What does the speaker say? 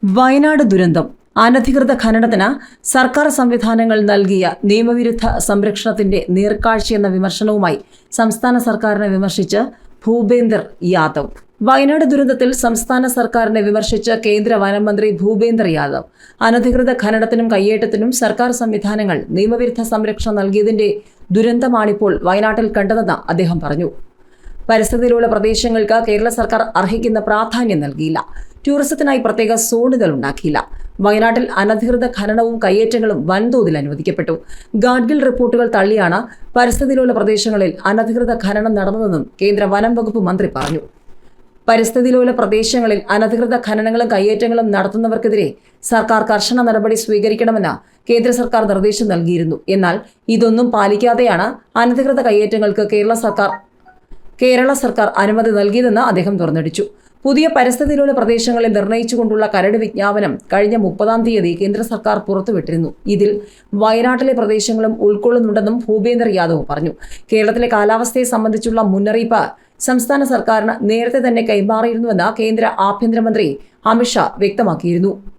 വയനാട് ദുരന്തം. അനധികൃത ഖനനത്തിന് സർക്കാർ സംവിധാനങ്ങൾ നൽകിയ നിയമവിരുദ്ധ സംരക്ഷണത്തിന്റെ നേർക്കാഴ്ചയെന്ന വിമർശനവുമായി സംസ്ഥാന സർക്കാരിനെ വിമർശിച്ച് ഭൂപേന്ദർ യാദവ്. വയനാട് ദുരന്തത്തിൽ സംസ്ഥാന സർക്കാരിനെ വിമർശിച്ച് കേന്ദ്ര വനം മന്ത്രി ഭൂപേന്ദർ യാദവ്. അനധികൃത ഖനനത്തിനും കയ്യേറ്റത്തിനും സർക്കാർ സംവിധാനങ്ങൾ നിയമവിരുദ്ധ സംരക്ഷണം നൽകിയതിന്റെ ദുരന്തമാണിപ്പോൾ വയനാട്ടിൽ കണ്ടതെന്ന് അദ്ദേഹം പറഞ്ഞു. പരിസ്ഥിതിയിലുള്ള പ്രദേശങ്ങൾക്ക് കേരള സർക്കാർ അർഹിക്കുന്ന പ്രാധാന്യം നൽകിയില്ല. ടൂറിസത്തിനായി പ്രത്യേക സോണുകൾ ഉണ്ടാക്കിയില്ല. വയനാട്ടിൽ അനധികൃത ഖനനവും കയ്യേറ്റങ്ങളും വൻതോതിൽ അനുവദിക്കപ്പെട്ടു. ഗാഡ്ഗിൽ റിപ്പോർട്ടുകൾ തള്ളിയാണ് പരിസ്ഥിതിയിലുള്ള പ്രദേശങ്ങളിൽ അനധികൃത ഖനനം നടന്നതെന്നും കേന്ദ്ര വനം വകുപ്പ് മന്ത്രി പറഞ്ഞു. പരിസ്ഥിതിയിലുള്ള പ്രദേശങ്ങളിൽ അനധികൃത ഖനനങ്ങളും കയ്യേറ്റങ്ങളും നടത്തുന്നവർക്കെതിരെ സർക്കാർ കർശന നടപടി സ്വീകരിക്കണമെന്ന് കേന്ദ്ര സർക്കാർ നിർദ്ദേശം നൽകിയിരുന്നു. എന്നാൽ ഇതൊന്നും പാലിക്കാതെയാണ് അനധികൃത കയ്യേറ്റങ്ങൾക്ക് കേരള സർക്കാർ അനുമതി നൽകിയതെന്ന് അദ്ദേഹം തുറന്നടിച്ചു. പുതിയ പരിസ്ഥിതിയിലുള്ള പ്രദേശങ്ങളിൽ നിർണയിച്ചുകൊണ്ടുള്ള കരട് വിജ്ഞാപനം കഴിഞ്ഞ 30-ാം തീയതി കേന്ദ്ര സർക്കാർ പുറത്തുവിട്ടിരുന്നു. ഇതിൽ വയനാട്ടിലെ പ്രദേശങ്ങളും ഉൾക്കൊള്ളുന്നുണ്ടെന്നും ഭൂപേന്ദർ യാദവ് പറഞ്ഞു. കേരളത്തിലെ കാലാവസ്ഥയെ സംബന്ധിച്ചുള്ള മുന്നറിയിപ്പ് സംസ്ഥാന സർക്കാരിന് നേരത്തെ തന്നെ കൈമാറിയിരുന്നുവെന്ന് കേന്ദ്ര ആഭ്യന്തരമന്ത്രി അമിത്ഷാ വ്യക്തമാക്കിയിരുന്നു.